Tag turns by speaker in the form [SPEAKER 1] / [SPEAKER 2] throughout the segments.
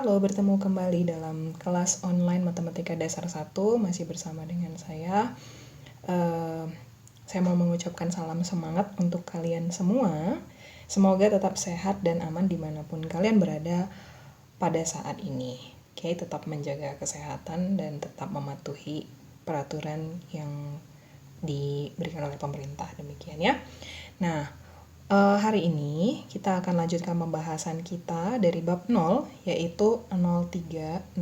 [SPEAKER 1] Halo, bertemu kembali dalam kelas online Matematika Dasar 1, masih bersama dengan saya. Saya mau mengucapkan salam semangat untuk kalian semua. Semoga tetap sehat dan aman dimanapun kalian berada pada saat ini. Oke, tetap menjaga kesehatan dan tetap mematuhi peraturan yang diberikan oleh pemerintah, demikian ya. Nah, hari ini kita akan lanjutkan pembahasan kita dari bab 0, yaitu 0304.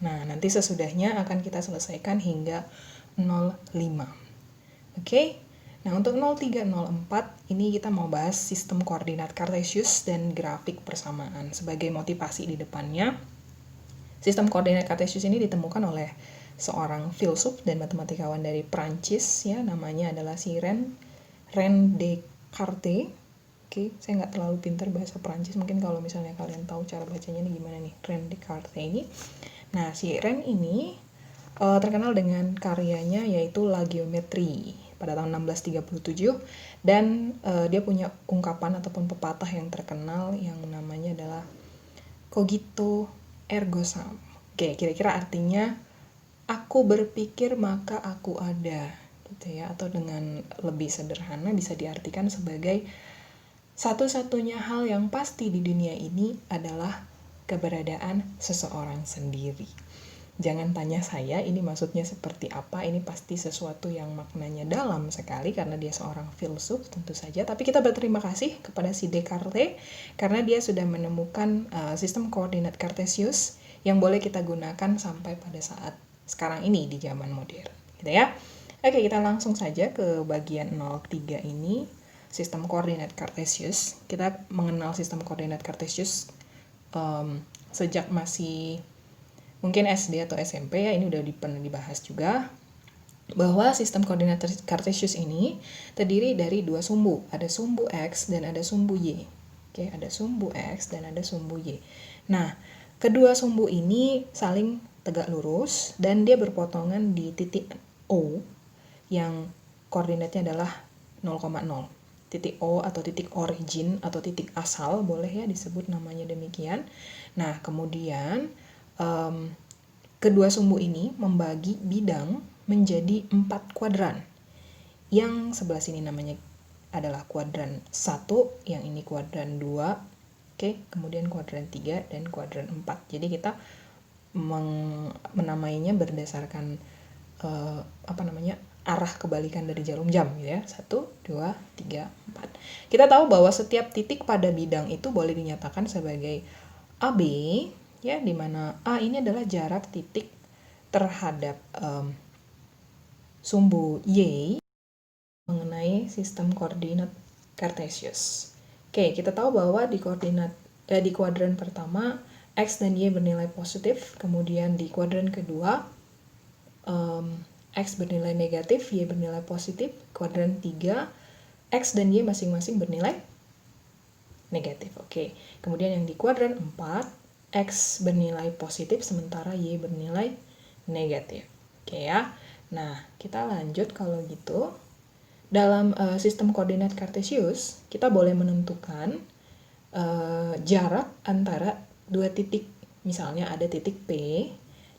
[SPEAKER 1] Nah, nanti sesudahnya akan kita selesaikan hingga 05. Oke? Nah, untuk 0304 ini kita mau bahas sistem koordinat Kartesius dan grafik persamaan. Sebagai motivasi di depannya, sistem koordinat Kartesius ini ditemukan oleh seorang filsuf dan matematikawan dari Prancis, ya, namanya adalah si René Descartes. Oke, saya nggak terlalu pintar bahasa Prancis, mungkin kalau misalnya kalian tahu cara bacanya ini gimana nih, René Descartes ini. Nah, si Ren ini terkenal dengan karyanya yaitu La Geometrie pada tahun 1637, dan dia punya ungkapan ataupun pepatah yang terkenal yang namanya adalah cogito ergo sum. Oke, kira-kira artinya aku berpikir maka aku ada, gitu ya, atau dengan lebih sederhana bisa diartikan sebagai satu-satunya hal yang pasti di dunia ini adalah keberadaan seseorang sendiri. Jangan tanya saya ini maksudnya seperti apa, ini pasti sesuatu yang maknanya dalam sekali karena dia seorang filsuf tentu saja. Tapi kita berterima kasih kepada si Descartes karena dia sudah menemukan sistem koordinat Kartesius yang boleh kita gunakan sampai pada saat sekarang ini di zaman modern, gitu ya. Oke, kita langsung saja ke bagian 03 ini, sistem koordinat Kartesius. Kita mengenal sistem koordinat Kartesius sejak masih mungkin SD atau SMP, ya, ini udah pernah dibahas juga, bahwa sistem koordinat Kartesius ini terdiri dari dua sumbu, ada sumbu X dan ada sumbu Y. Oke, ada sumbu X dan ada sumbu Y. Nah, kedua sumbu ini saling tegak lurus dan dia berpotongan di titik O yang koordinatnya adalah 0,0. Titik O atau titik origin atau titik asal, boleh ya disebut namanya demikian. Nah, kemudian kedua sumbu ini membagi bidang menjadi 4 kuadran. Yang sebelah sini namanya adalah kuadran 1, yang ini kuadran 2, oke, kemudian kuadran 3 dan kuadran 4. Jadi kita menamainya berdasarkan arah kebalikan dari jarum jam, gitu ya. 1, 2, 3, 4. Kita tahu bahwa setiap titik pada bidang itu boleh dinyatakan sebagai AB, ya, di mana A ini adalah jarak titik terhadap sumbu Y mengenai sistem koordinat Kartesius. Oke, kita tahu bahwa di kuadran pertama X dan Y bernilai positif, kemudian di kuadran kedua X bernilai negatif, Y bernilai positif, kuadran 3 X dan Y masing-masing bernilai negatif. Oke. Kemudian yang di kuadran 4 X bernilai positif sementara Y bernilai negatif. Oke ya. Nah, kita lanjut kalau gitu. Dalam sistem koordinat Kartesius, kita boleh menentukan jarak antara dua titik. Misalnya ada titik P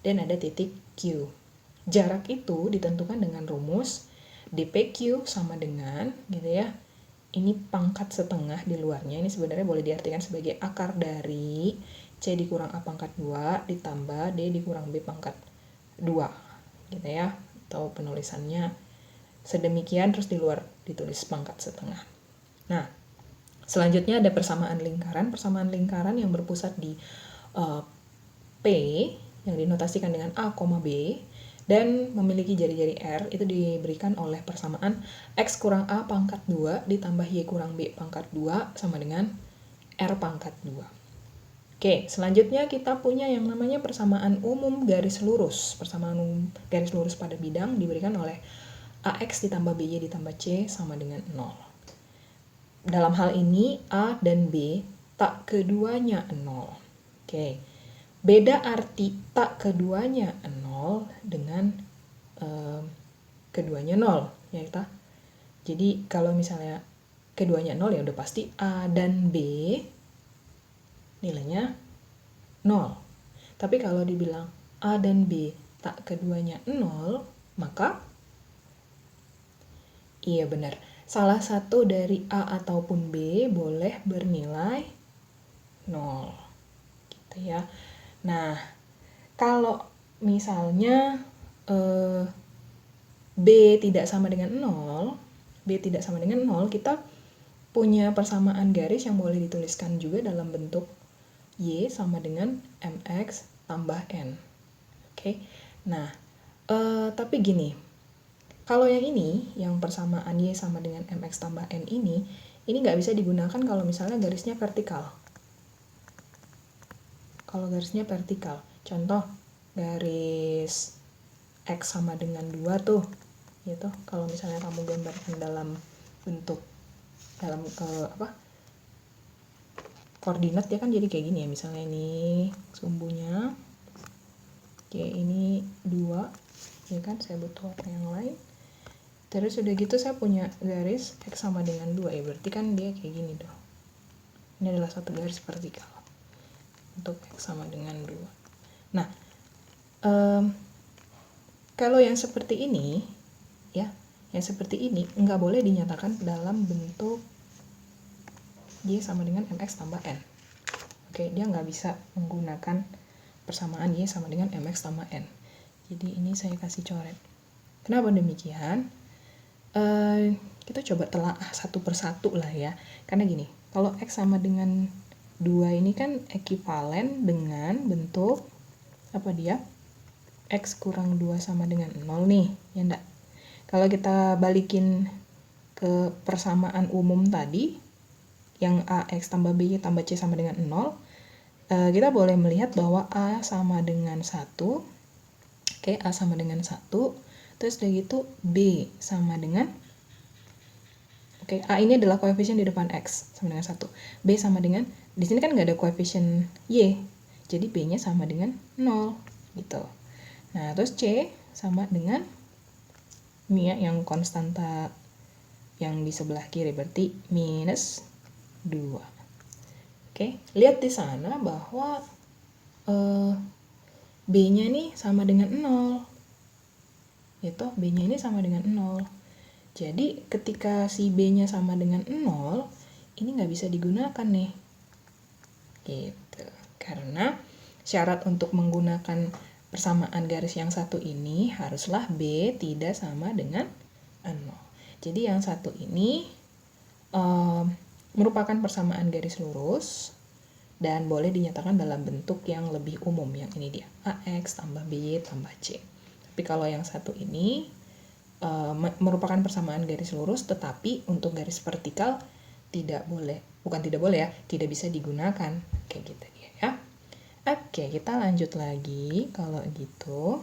[SPEAKER 1] dan ada titik Q. Jarak itu ditentukan dengan rumus dpq sama dengan, gitu ya, ini pangkat setengah di luarnya, ini sebenarnya boleh diartikan sebagai akar dari C dikurang A pangkat 2 ditambah D dikurang B pangkat 2, gitu ya, atau penulisannya sedemikian terus di luar ditulis pangkat setengah. Nah, selanjutnya ada persamaan lingkaran yang berpusat di P yang dinotasikan dengan A, B dan memiliki jari-jari R, itu diberikan oleh persamaan X kurang A pangkat 2 ditambah Y kurang B pangkat 2 sama dengan R pangkat 2. Oke, selanjutnya kita punya yang namanya persamaan umum garis lurus. Persamaan umum garis lurus pada bidang diberikan oleh AX ditambah BY ditambah C sama dengan 0. Dalam hal ini A dan B tak keduanya 0. Oke, beda arti tak keduanya 0 dengan keduanya 0, ya kita. Jadi kalau misalnya keduanya 0 ya udah pasti A dan B nilainya 0. Tapi kalau dibilang A dan B tak keduanya 0, maka iya benar. Salah satu dari A ataupun B boleh bernilai 0. Gitu ya. Nah, kalau misalnya B tidak sama dengan 0, kita punya persamaan garis yang boleh dituliskan juga dalam bentuk Y sama dengan MX tambah N. Oke. Nah, tapi gini, kalau yang ini, yang persamaan Y sama dengan MX tambah N ini nggak bisa digunakan kalau misalnya garisnya vertikal. Kalau garisnya vertikal, contoh garis X sama dengan 2 tuh, gitu. Kalau misalnya kamu gambarkan dalam bentuk koordinat, ya kan jadi kayak gini ya. Misalnya ini sumbunya, oke, ini 2, ya kan, saya butuh warna yang lain. Terus udah gitu saya punya garis X sama dengan 2, ya berarti kan dia kayak gini tuh. Ini adalah satu garis vertikal untuk X sama dengan 2. Nah, kalau yang seperti ini, ya, yang seperti ini nggak boleh dinyatakan dalam bentuk Y sama dengan MX tambah N. Oke, dia nggak bisa menggunakan persamaan Y sama dengan MX tambah N. Jadi ini saya kasih coret. Kenapa demikian? Kita coba telaah satu persatu lah ya. Karena gini, kalau X sama dengan 2 ini kan ekivalen dengan bentuk apa dia? X kurang 2 sama dengan 0 nih, ya enggak? Kalau kita balikin ke persamaan umum tadi, yang AX tambah B tambah C sama dengan 0, kita boleh melihat bahwa A sama dengan 1, oke, A sama dengan 1, terus udah gitu B sama dengan, oke, A ini adalah koefisien di depan X sama dengan 1, B sama dengan, di sini kan nggak ada koefisien Y, jadi B-nya sama dengan 0, gitu. Nah, terus C sama dengan ini ya, yang konstanta yang di sebelah kiri, berarti minus 2. Oke, lihat di sana bahwa B-nya nih sama dengan 0. Gitu, B-nya ini sama dengan 0. Jadi, ketika si B-nya sama dengan 0, ini nggak bisa digunakan nih. Gitu. Karena syarat untuk menggunakan persamaan garis yang satu ini haruslah B tidak sama dengan 0. Jadi yang satu ini merupakan persamaan garis lurus dan boleh dinyatakan dalam bentuk yang lebih umum, yang ini dia, AX tambah B tambah C. Tapi kalau yang satu ini merupakan persamaan garis lurus, tetapi untuk garis vertikal tidak boleh, tidak bisa digunakan, kayak gitu ya. Oke, kita lanjut lagi. Kalau gitu,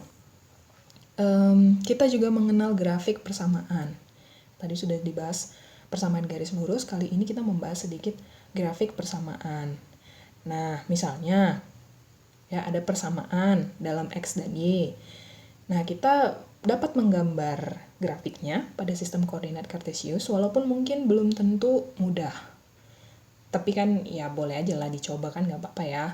[SPEAKER 1] kita juga mengenal grafik persamaan. Tadi sudah dibahas persamaan garis lurus, kali ini kita membahas sedikit grafik persamaan. Nah, misalnya, ya, ada persamaan dalam X dan Y. Nah, kita dapat menggambar grafiknya pada sistem koordinat kartesius, walaupun mungkin belum tentu mudah. Tapi kan, ya boleh aja lah dicoba, kan nggak apa-apa ya.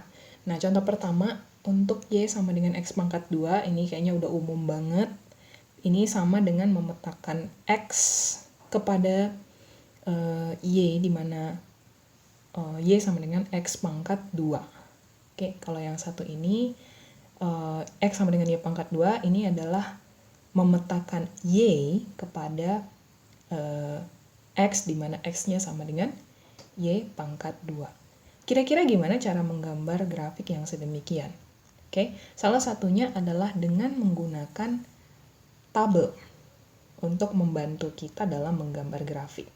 [SPEAKER 1] Nah, contoh pertama, untuk Y sama dengan X pangkat 2, ini kayaknya udah umum banget. Ini sama dengan memetakan X kepada Y, di mana Y sama dengan X pangkat 2. Oke, kalau yang satu ini, X sama dengan Y pangkat 2, ini adalah memetakan Y kepada X, di mana X-nya sama dengan Y pangkat 2. Kira-kira gimana cara menggambar grafik yang sedemikian? Oke, salah satunya adalah dengan menggunakan tabel untuk membantu kita dalam menggambar grafik.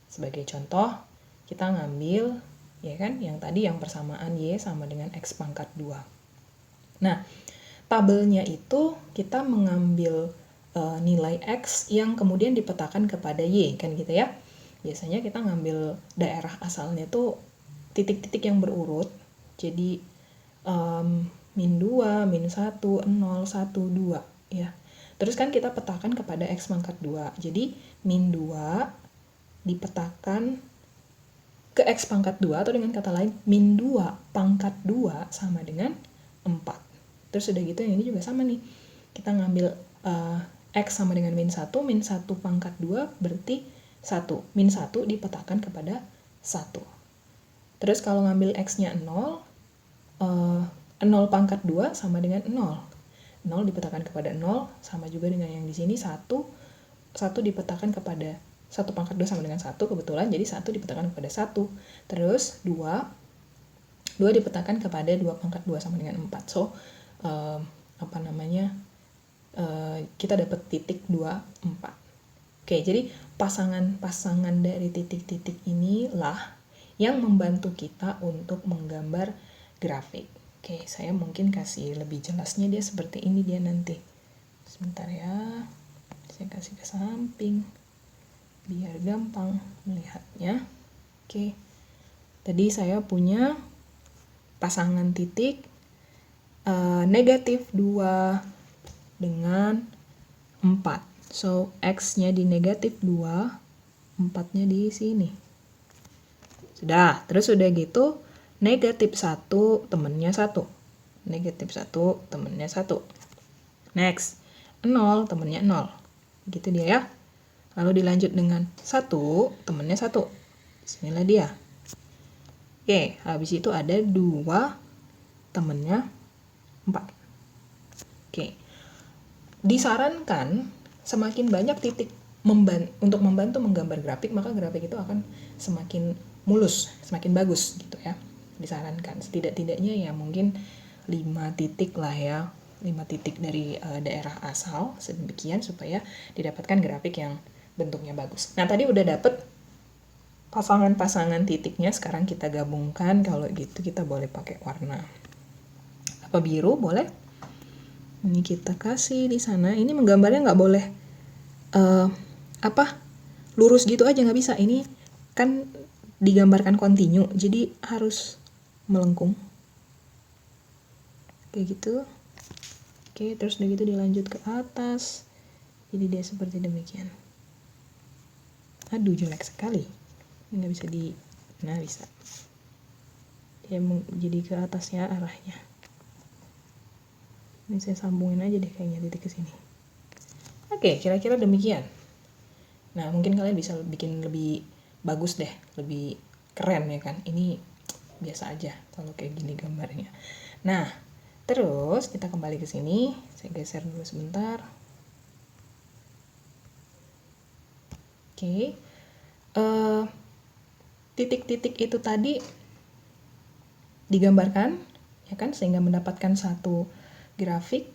[SPEAKER 1] Sebagai contoh, kita ngambil, ya kan, yang tadi yang persamaan Y sama dengan X pangkat 2. Nah, tabelnya itu kita mengambil nilai X yang kemudian dipetakan kepada Y, kan gitu ya. Biasanya kita ngambil daerah asalnya tuh titik-titik yang berurut, jadi min 2, min 1, 0, 1, 2 ya. Terus kan kita petakan kepada X pangkat 2, jadi min 2 dipetakan ke X pangkat 2, atau dengan kata lain, min 2 pangkat 2 sama dengan 4. Terus udah gitu yang ini juga sama nih. Kita ngambil X sama dengan min 1 pangkat 2 berarti 1. Min 1 dipetakan kepada 1. Terus kalau ngambil X-nya 0, 0 pangkat 2 sama dengan 0. 0 dipetakan kepada 0, sama juga dengan yang di sini 1 dipetakan kepada 1 pangkat 2 sama dengan 1, kebetulan jadi 1 dipetakan kepada 1. Terus 2 dipetakan kepada 2 pangkat 2 sama dengan 4. So, kita dapat titik 2, 4. Oke, jadi pasangan-pasangan dari titik-titik inilah yang membantu kita untuk menggambar grafik. Oke, saya mungkin kasih lebih jelasnya dia seperti ini dia nanti. Sebentar ya, saya kasih ke samping biar gampang melihatnya. Oke, tadi saya punya pasangan titik negatif 2 dengan 4. So, X-nya di negatif 2, 4-nya di sini. Sudah, terus udah gitu, negatif 1 temennya 1. Negatif 1 temennya 1. Next, 0 temennya 0. Gitu dia ya. Lalu dilanjut dengan 1 temennya 1. Bismillah dia. Oke, habis itu ada 2 temennya 4. Oke. Disarankan semakin banyak titik untuk membantu menggambar grafik, maka grafik itu akan semakin mulus, semakin bagus gitu ya. Disarankan setidak-tidaknya ya mungkin 5 titik lah ya, 5 titik dari daerah asal, sedemikian supaya didapatkan grafik yang bentuknya bagus. Nah, tadi udah dapet pasangan-pasangan titiknya, sekarang kita gabungkan. Kalau gitu kita boleh pakai warna apa, biru boleh. Ini kita kasih di sana. Ini menggambarnya nggak boleh lurus gitu aja, nggak bisa. Ini kan digambarkan kontinu, jadi harus melengkung kayak gitu. Oke, terus udah gitu dilanjut ke atas, jadi dia seperti demikian. Aduh, jelek sekali, nggak bisa nah bisa dia jadi ke atasnya arahnya. Ini saya sambungin aja deh kayaknya titik ke sini. Oke, kira-kira demikian. Nah, mungkin kalian bisa bikin lebih bagus deh, lebih keren ya kan. Ini biasa aja kalau kayak gini gambarnya. Nah, terus kita kembali ke sini. Saya geser dulu sebentar. Oke. Titik-titik itu tadi digambarkan ya kan, sehingga mendapatkan satu grafik.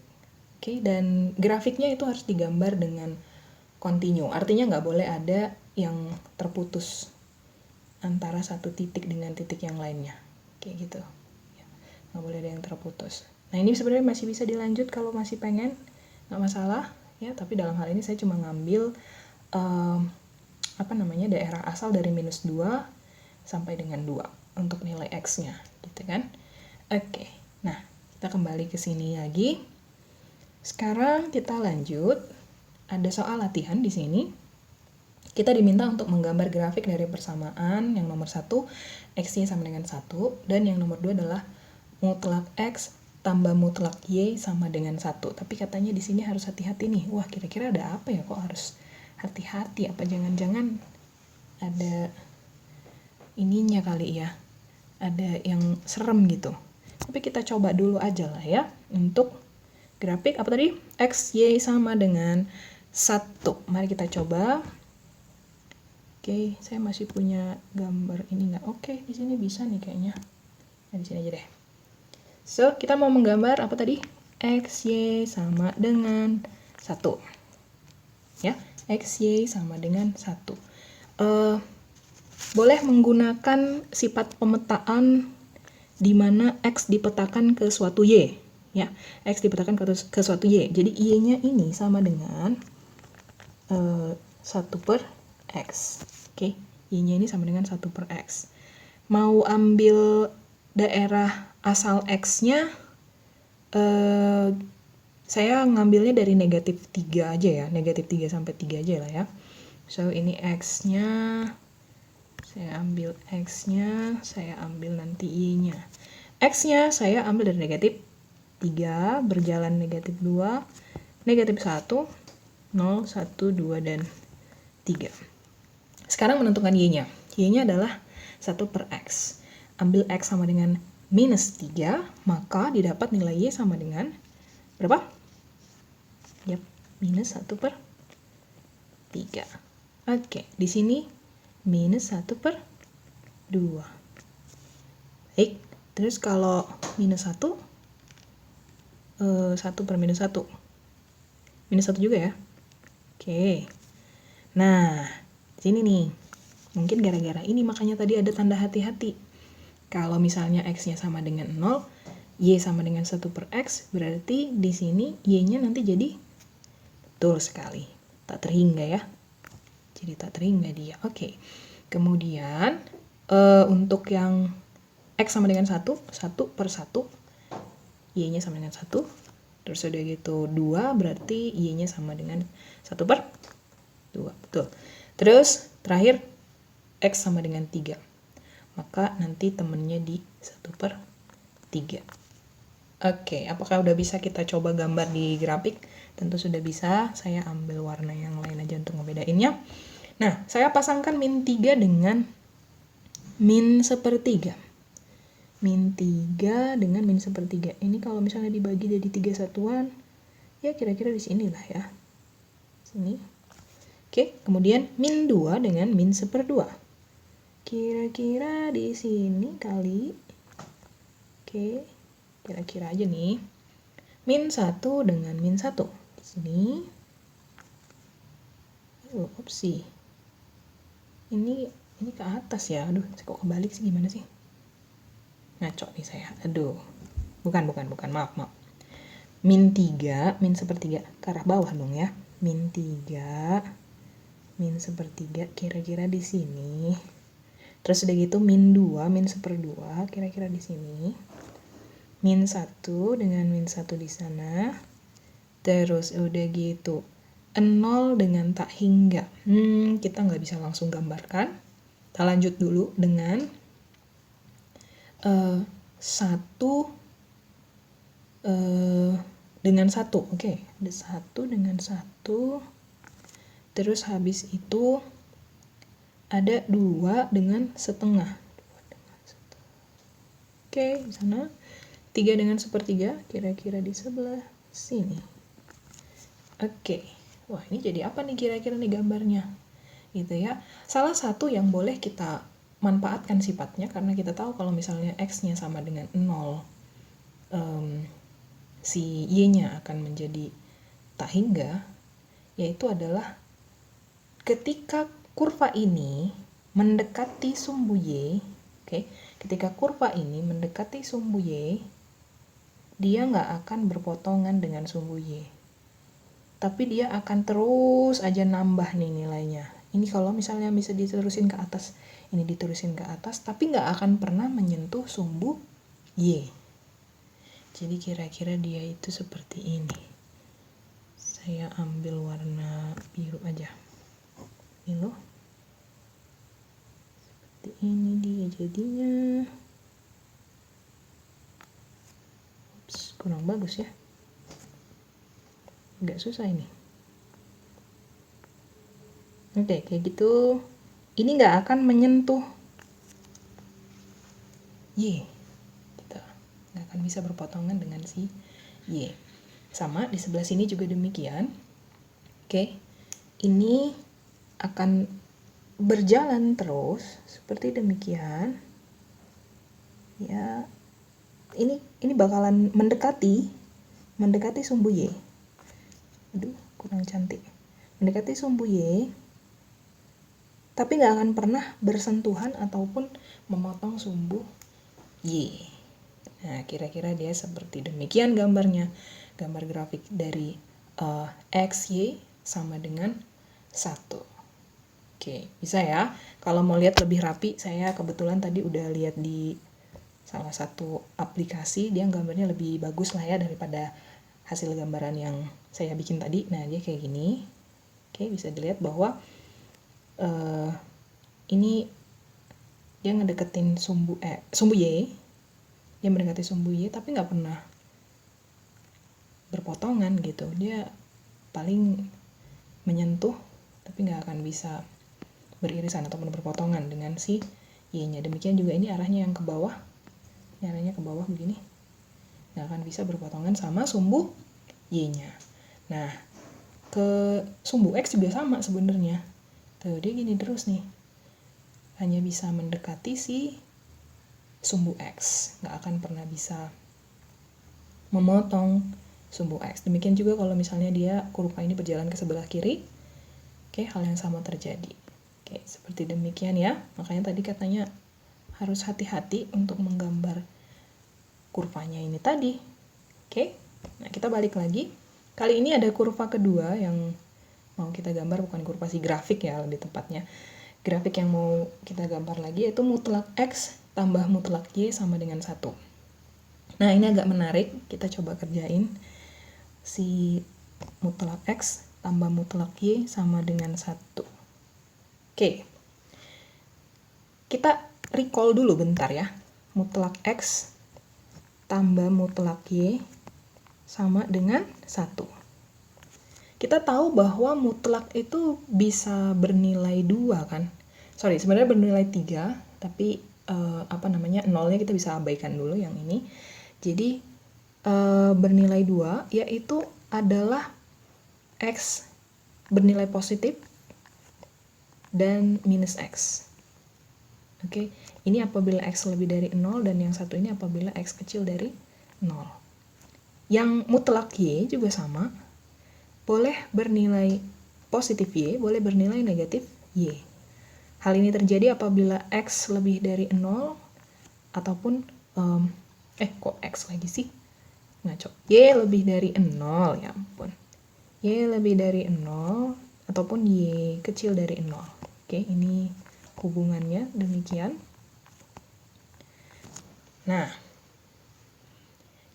[SPEAKER 1] Oke, dan grafiknya itu harus digambar dengan kontinu. Artinya nggak boleh ada yang terputus antara satu titik dengan titik yang lainnya. Kayak gitu. Ya, nggak boleh ada yang terputus. Nah, ini sebenarnya masih bisa dilanjut kalau masih pengen, nggak masalah ya. Tapi dalam hal ini saya cuma ngambil daerah asal dari minus 2 sampai dengan 2 untuk nilai X-nya, gitu kan. Oke, nah kita kembali ke sini lagi. Sekarang kita lanjut. Ada soal latihan di sini. Kita diminta untuk menggambar grafik dari persamaan yang nomor 1, X-Y sama dengan 1, dan yang nomor 2 adalah mutlak X tambah mutlak Y sama dengan 1. Tapi katanya di sini harus hati-hati nih. Wah, kira-kira ada apa ya kok harus hati-hati? Apa jangan-jangan ada ininya kali ya? Ada yang serem gitu. Tapi kita coba dulu aja lah ya. Untuk grafik apa tadi? X, Y sama dengan 1. Mari kita coba. Oke, saya masih punya gambar ini nggak? Oke, di sini bisa nih kayaknya. Nah, di sini aja deh. So, kita mau menggambar apa tadi? X, Y sama dengan 1. Ya, X, Y sama dengan 1. Boleh menggunakan sifat pemetaan di mana X dipetakan ke suatu Y. Ya, X dipetakan ke suatu Y. Jadi, Y-nya ini sama dengan 1 per X. Oke, Y-nya ini sama dengan 1 per X. Mau ambil daerah asal X-nya, saya ngambilnya dari negatif 3 aja ya. Negatif 3 sampai 3 aja lah ya. So, ini X-nya, Saya ambil X-nya, saya ambil nanti Y-nya. X-nya saya ambil dari negatif 3, berjalan negatif 2, negatif 1, 0, 1, 2, dan 3. Sekarang menentukan Y-nya. Y-nya adalah 1 per X. Ambil X sama dengan minus 3, maka didapat nilai Y sama dengan berapa? Yap, minus 1 per 3. Oke, di sini minus 1 per 2. Baik, terus kalau minus 1, 1 per minus 1. Minus 1 juga ya. Oke. Nah, sini nih. Mungkin gara-gara ini makanya tadi ada tanda hati-hati. Kalau misalnya X-nya sama dengan 0, Y sama dengan 1 per X, berarti di sini Y-nya nanti jadi betul sekali. Tak terhingga ya. Jadi tak terhingga dia. Oke. Kemudian untuk yang X sama dengan 1, 1 per 1, Y-nya sama dengan 1. Terus udah gitu 2, berarti Y-nya sama dengan 1 per 2. Betul. Terus terakhir X sama dengan 3. Maka nanti temennya di 1 per 3. Oke, apakah udah bisa kita coba gambar di grafik? Tentu sudah bisa. Saya ambil warna yang lain aja untuk ngebedainnya. Nah, saya pasangkan min 3 dengan min sepertiga. Min 3 dengan min sepertiga. Ini kalau misalnya dibagi jadi 3 satuan, ya kira-kira di sini lah ya. Sini. Oke, kemudian min 2 dengan min seperdua. Kira-kira di sini kali. Oke, kira-kira aja nih. Min 1 dengan min 1. Di sini. Opsi. Ini ke atas ya. Aduh, kok kebalik sih, gimana sih? Ngaco nih saya. Aduh. Bukan. Maaf. Min 3, min sepertiga. Ke arah bawah dong ya. Min 3, min sepertiga. Kira-kira di sini. Terus udah gitu min 2, min seperdua. Kira-kira di sini. Min 1 dengan min 1 di sana. Terus udah gitu 0 dengan tak hingga. Kita nggak bisa langsung gambarkan. Kita lanjut dulu dengan 1 dengan 1. Oke, ada 1 dengan 1. Terus habis itu ada 2 dengan setengah. Oke, di sana 3 dengan sepertiga, kira-kira di sebelah sini. Oke. Wah, ini jadi apa nih kira-kira nih gambarnya? Gitu ya. Salah satu yang boleh kita manfaatkan sifatnya, karena kita tahu kalau misalnya X-nya sama dengan 0, si Y-nya akan menjadi tak hingga, yaitu adalah ketika kurva ini mendekati sumbu Y, ketika kurva ini mendekati sumbu Y, dia nggak akan berpotongan dengan sumbu Y. Tapi dia akan terus aja nambah nih nilainya. Ini kalau misalnya bisa diterusin ke atas, ini diterusin ke atas, tapi nggak akan pernah menyentuh sumbu Y. Jadi kira-kira dia itu seperti ini. Saya ambil warna biru aja. Ini loh. Seperti ini dia jadinya. Ups, kurang bagus ya. Agak susah ini. Oke, kayak gitu. Ini nggak akan menyentuh Y. Kita nggak akan bisa berpotongan dengan si Y. Sama, di sebelah sini juga demikian. Oke, ini akan berjalan terus seperti demikian. Ya, ini bakalan mendekati sumbu Y. Aduh, kurang cantik. Mendekati sumbu Y, tapi nggak akan pernah bersentuhan ataupun memotong sumbu Y. Nah, kira-kira dia seperti demikian gambarnya. Gambar grafik dari X, Y sama dengan 1. Oke, bisa ya. Kalau mau lihat lebih rapi, saya kebetulan tadi udah lihat di salah satu aplikasi, dia gambarnya lebih bagus lah ya daripada hasil gambaran yang saya bikin tadi. Nah, dia kayak gini. Oke, bisa dilihat bahwa ini dia ngedeketin sumbu Y, dia mendekati sumbu Y tapi nggak pernah berpotongan gitu, dia paling menyentuh tapi nggak akan bisa beririsan ataupun berpotongan dengan si Y-nya. Demikian juga ini arahnya yang ke bawah, ini arahnya ke bawah begini, nggak akan bisa berpotongan sama sumbu Y-nya. Nah, ke sumbu X juga sama sebenarnya. Tuh, dia gini terus nih. Hanya bisa mendekati si sumbu X, nggak akan pernah bisa memotong sumbu X. Demikian juga kalau misalnya dia kurva ini berjalan ke sebelah kiri, oke, hal yang sama terjadi. Oke, seperti demikian ya. Makanya tadi katanya harus hati-hati untuk menggambar kurvanya ini tadi. Oke, nah kita balik lagi. Kali ini ada kurva kedua yang mau kita gambar, bukan kurva sih, grafik ya lebih tepatnya. Grafik yang mau kita gambar lagi yaitu mutlak X tambah mutlak Y sama dengan 1. Nah, ini agak menarik, kita coba kerjain. Si mutlak X tambah mutlak Y sama dengan 1. Oke, kita recall dulu bentar ya. Mutlak X tambah mutlak Y sama dengan 1. Kita tahu bahwa mutlak itu bisa bernilai 2 kan. Sebenarnya bernilai 3, tapi nolnya kita bisa abaikan dulu yang ini. Jadi bernilai 2 yaitu adalah X bernilai positif dan minus X. Oke, ini apabila X lebih dari 0, dan yang satu ini apabila X kecil dari 0. Yang mutlak Y juga sama, boleh bernilai positif Y, boleh bernilai negatif Y. Hal ini terjadi apabila X lebih dari 0, ataupun, kok X lagi sih? Ngaco. Y lebih dari 0, ya ampun. Y lebih dari 0, ataupun Y kecil dari 0. Oke, ini hubungannya demikian. Nah,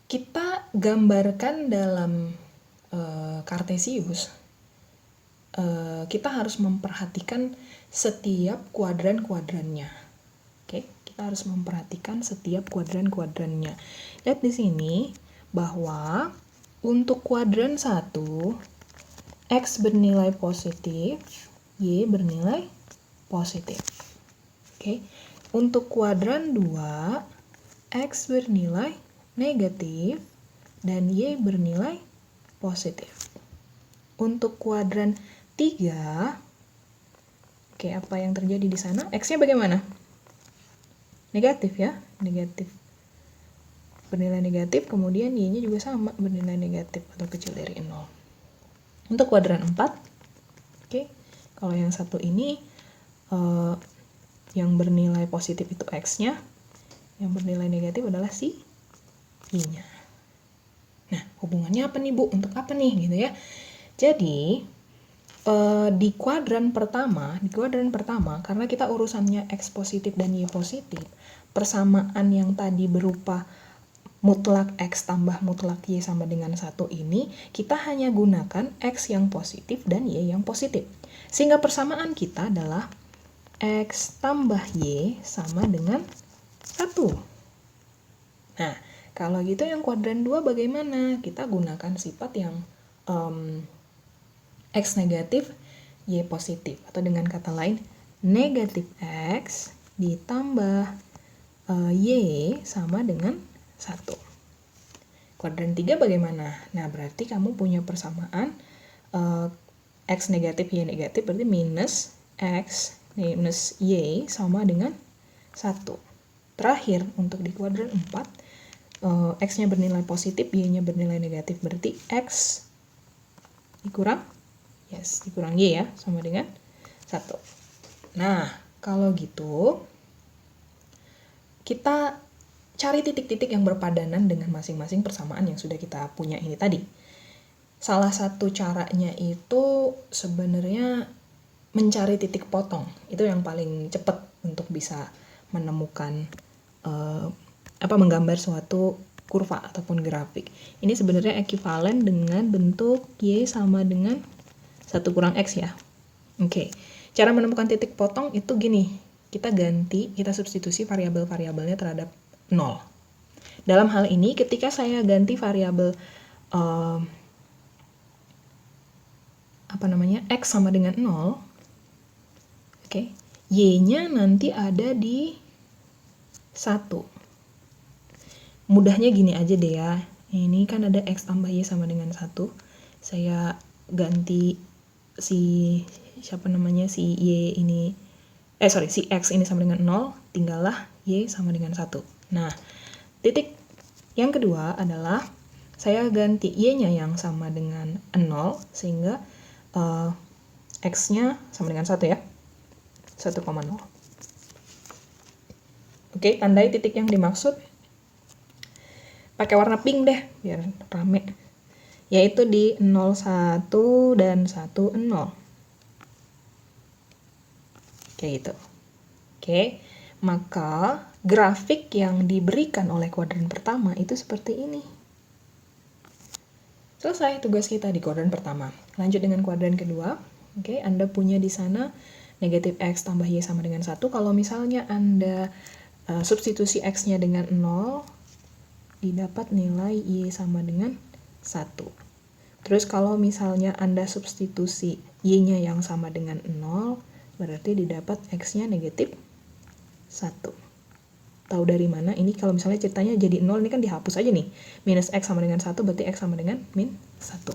[SPEAKER 1] kita gambarkan dalam Kartesius, kita harus memperhatikan setiap kuadran-kuadrannya. Oke, kita harus memperhatikan setiap kuadran-kuadrannya. Lihat di sini bahwa untuk kuadran 1, X bernilai positif, Y bernilai positif. Oke, untuk kuadran 2, X bernilai negatif dan Y bernilai positif. Untuk kuadran 3, oke, apa yang terjadi di sana? X-nya bagaimana? Negatif ya, negatif. Bernilai negatif, kemudian Y-nya juga sama, bernilai negatif atau kecil dari 0. Untuk kuadran 4, oke, kalau yang satu ini yang bernilai positif itu X-nya, yang bernilai negatif adalah si Y-nya. Nah, hubungannya apa nih Bu? Untuk apa nih gitu ya? Jadi di kuadran pertama, karena kita urusannya X positif dan Y positif, persamaan yang tadi berupa mutlak X tambah mutlak Y sama dengan 1 ini, kita hanya gunakan X yang positif dan Y yang positif. Sehingga persamaan kita adalah X tambah Y sama dengan 1. Nah, kalau gitu yang kuadran 2 bagaimana? Kita gunakan sifat yang X negatif, Y positif. Atau dengan kata lain, negatif X ditambah Y sama dengan 1. Kuadran 3 bagaimana? Nah, berarti kamu punya persamaan X negatif, Y negatif, berarti minus X minus Y sama dengan 1. Terakhir, untuk di kuadran 4, X-nya bernilai positif, Y-nya bernilai negatif, berarti X dikurang Y ya, sama dengan 1. Nah, kalau gitu, kita cari titik-titik yang berpadanan dengan masing-masing persamaan yang sudah kita punya ini tadi. Salah satu caranya itu sebenarnya mencari titik potong. Itu yang paling cepat untuk bisa menemukan menggambar suatu kurva ataupun grafik. Ini sebenarnya ekuivalen dengan bentuk Y sama dengan 1 kurang X ya. Oke, cara menemukan titik potong itu gini. kita ganti, kita substitusi variabel-variabelnya terhadap 0. Dalam hal ini, ketika saya ganti variabel x sama dengan 0, oke, y-nya nanti ada di 1. Mudahnya gini aja deh ya. Ini kan ada x tambah y sama dengan 1. Saya ganti si y ini si x ini sama dengan 0, tinggallah y sama dengan 1. Nah, titik yang kedua adalah saya ganti y-nya yang sama dengan 0 sehingga x-nya sama dengan 1 ya. 1,0. Oke, tandai titik yang dimaksud. Pakai warna pink deh biar rame. Yaitu di 0, 1 dan 1, 0. Kayak gitu. Oke, maka grafik yang diberikan oleh kuadran pertama itu seperti ini. Selesai tugas kita di kuadran pertama. Lanjut dengan kuadran kedua. Oke, Anda punya di sana negatif x tambah y sama dengan 1. Kalau misalnya Anda substitusi x-nya dengan 0, didapat nilai y sama dengan 1. Terus kalau misalnya Anda substitusi y-nya yang sama dengan 0, berarti didapat x-nya negatif 1. Tahu dari mana? Ini kalau misalnya ceritanya jadi 0, ini kan dihapus aja nih. Minus x sama dengan 1, berarti x sama dengan min 1.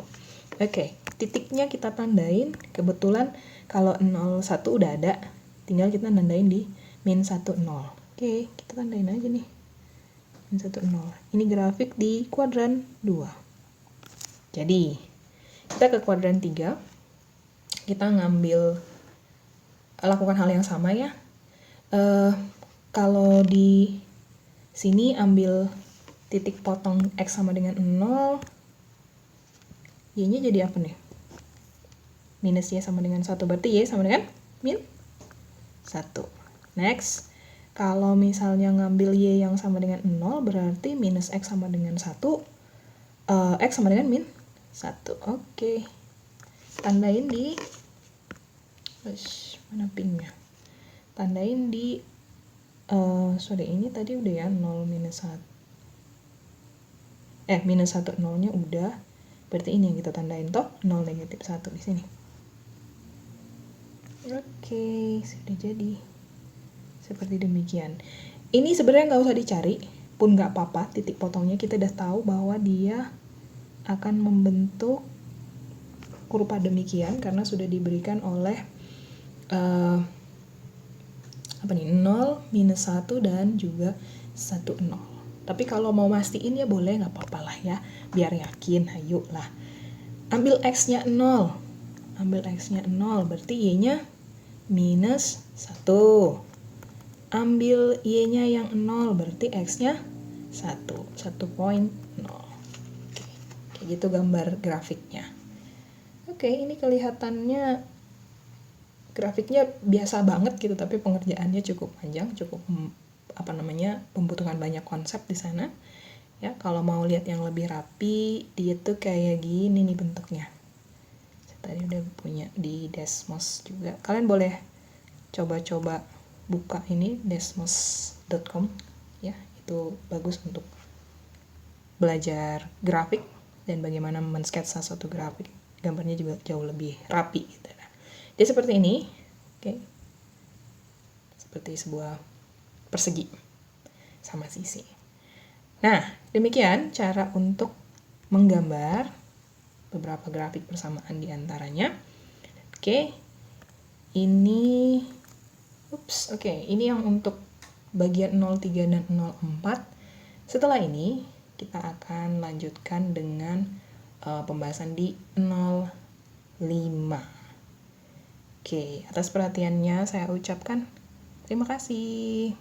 [SPEAKER 1] Oke, titiknya kita tandain. Kebetulan kalau 0, 1 udah ada, tinggal kita tandain di min 1, 0. Oke, kita tandain aja nih. Min 1, 0. Ini grafik di kuadran 2. Jadi, kita ke kuadran 3. Kita lakukan hal yang sama ya. Kalau di sini ambil titik potong x sama dengan 0, y-nya jadi apa nih? Minus y sama dengan 1, berarti y sama dengan min 1. Next, kalau misalnya ngambil y yang sama dengan 0, berarti minus x sama dengan 1, x sama dengan min 1. Oke. Tandain di, mana pinknya? Tandain di, ini tadi udah ya, 0 minus 1. Minus 1, 0-nya udah. Berarti ini yang kita tandain toh, 0 negatif 1 di sini. Oke, sudah jadi. Seperti demikian. Ini sebenarnya nggak usah dicari, pun nggak apa-apa, titik potongnya kita udah tahu bahwa dia akan membentuk kurva demikian karena sudah diberikan oleh 0, minus 1, dan juga 1, 0. Tapi kalau mau mastiin ya boleh, nggak apa-apa lah ya, biar yakin, ayo lah. Ambil x-nya 0, berarti y-nya minus 1. Ambil y-nya yang 0, berarti x-nya 1,0. Kayak gitu gambar grafiknya. Oke, ini kelihatannya grafiknya biasa banget gitu, tapi pengerjaannya cukup panjang, cukup membutuhkan banyak konsep di sana. Ya, kalau mau lihat yang lebih rapi, dia tuh kayak gini nih bentuknya. Saya tadi udah punya di Desmos juga. Kalian boleh coba-coba buka ini desmos.com ya, itu bagus untuk belajar grafik dan bagaimana mensketsa suatu grafik. Gambarnya juga jauh lebih rapi gitu. Jadi seperti ini. Oke. Seperti sebuah persegi sama sisi. Nah, demikian cara untuk menggambar beberapa grafik persamaan di antaranya. Oke. Ini yang untuk bagian 03 dan 04. Setelah ini kita akan lanjutkan dengan pembahasan di 05. Oke, atas perhatiannya saya ucapkan terima kasih.